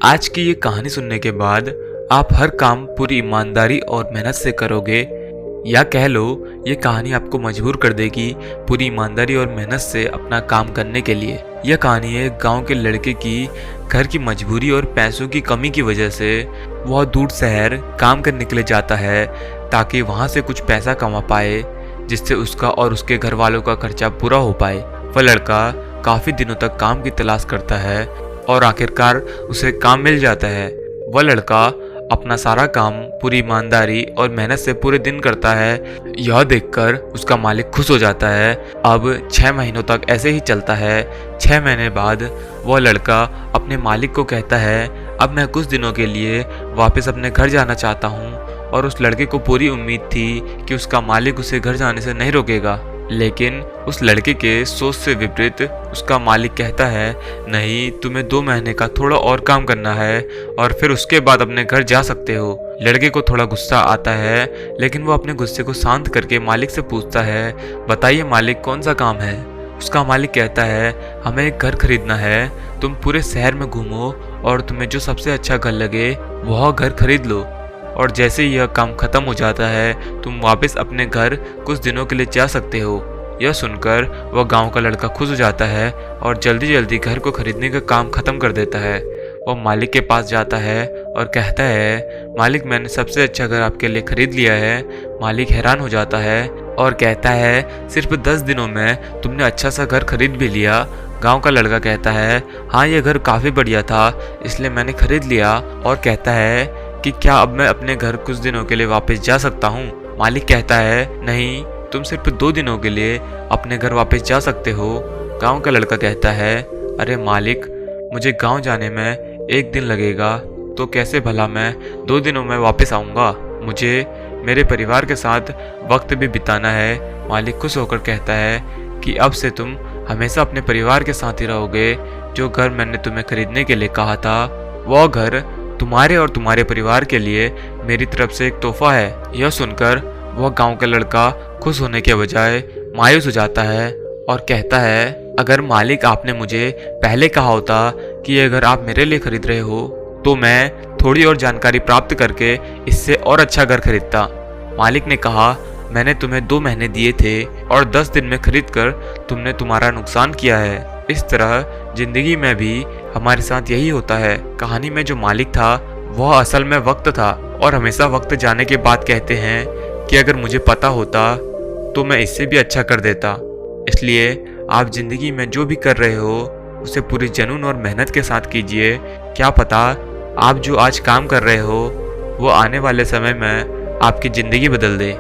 आज की ये कहानी सुनने के बाद आप हर काम पूरी ईमानदारी और मेहनत से करोगे, या कह लो ये कहानी आपको मजबूर कर देगी पूरी ईमानदारी और मेहनत से अपना काम करने के लिए। यह कहानी है गांव के लड़के की घर की मजबूरी और पैसों की कमी की वजह से वह दूर शहर काम करने के लिए जाता है ताकि वहां से कुछ पैसा कमा पाए, जिससे उसका और उसके घर वालों का खर्चा पूरा हो पाए। वह लड़का काफी दिनों तक काम की तलाश करता है और आखिरकार उसे काम मिल जाता है। वह लड़का अपना सारा काम पूरी ईमानदारी और मेहनत से पूरे दिन करता है। यह देखकर उसका मालिक खुश हो जाता है। अब 6 महीनों तक ऐसे ही चलता है। 6 महीने बाद वह लड़का अपने मालिक को कहता है, अब मैं कुछ दिनों के लिए वापस अपने घर जाना चाहता हूँ। और उस लड़के को पूरी उम्मीद थी कि उसका मालिक उसे घर जाने से नहीं रोकेगा, लेकिन उस लड़के के सोच से विपरीत उसका मालिक कहता है, नहीं, तुम्हें 2 महीने का थोड़ा और काम करना है और फिर उसके बाद अपने घर जा सकते हो। लड़के को थोड़ा गुस्सा आता है, लेकिन वो अपने गुस्से को शांत करके मालिक से पूछता है, बताइए मालिक, कौन सा काम है। उसका मालिक कहता है, हमें एक घर खरीदना है। तुम पूरे शहर में घूमो और तुम्हें जो सबसे अच्छा घर लगे वह घर खरीद लो, और जैसे ही यह काम खत्म हो जाता है तुम वापस अपने घर कुछ दिनों के लिए जा सकते हो। यह सुनकर वह गांव का लड़का खुश हो जाता है और जल्दी जल्दी घर को खरीदने का काम खत्म कर देता है। वह मालिक के पास जाता है और कहता है, मालिक, मैंने सबसे अच्छा घर आपके लिए खरीद लिया है। मालिक हैरान हो जाता है और कहता है, सिर्फ 10 दिनों में तुमने अच्छा सा घर खरीद भी लिया। गांव का लड़का कहता है, हाँ, यह घर काफ़ी बढ़िया था इसलिए मैंने खरीद लिया। और कहता है कि क्या अब मैं अपने घर कुछ दिनों के लिए वापस जा सकता हूँ। मालिक कहता है, नहीं, तुम सिर्फ 2 दिनों के लिए अपने घर वापस जा सकते हो। गांव का लड़का कहता है, अरे मालिक, मुझे गांव जाने में 1 दिन लगेगा, तो कैसे भला मैं 2 दिनों में वापस आऊँगा। मुझे मेरे परिवार के साथ वक्त भी बिताना है। मालिक खुश होकर कहता है कि अब से तुम हमेशा अपने परिवार के साथ ही रहोगे। जो घर मैंने तुम्हें खरीदने के लिए कहा था वह घर तुम्हारे और तुम्हारे परिवार के लिए मेरी तरफ से एक तोहफा है। यह सुनकर वह गांव का लड़का खुश होने के बजाय मायूस हो जाता है और कहता है, अगर मालिक, आपने मुझे पहले कहा होता कि यह घर आप मेरे लिए खरीद रहे हो तो मैं थोड़ी और जानकारी प्राप्त करके इससे और अच्छा घर खरीदता। मालिक ने कहा, मैंने तुम्हें 2 महीने दिए थे और 10 दिन में खरीद कर तुमने तुम्हारा नुकसान किया है। इस तरह जिंदगी में भी हमारे साथ यही होता है। कहानी में जो मालिक था वह असल में वक्त था, और हमेशा वक्त जाने के बाद कहते हैं कि अगर मुझे पता होता तो मैं इससे भी अच्छा कर देता। इसलिए आप जिंदगी में जो भी कर रहे हो उसे पूरी जुनून और मेहनत के साथ कीजिए। क्या पता आप जो आज काम कर रहे हो वो आने वाले समय में आपकी ज़िंदगी बदल दे।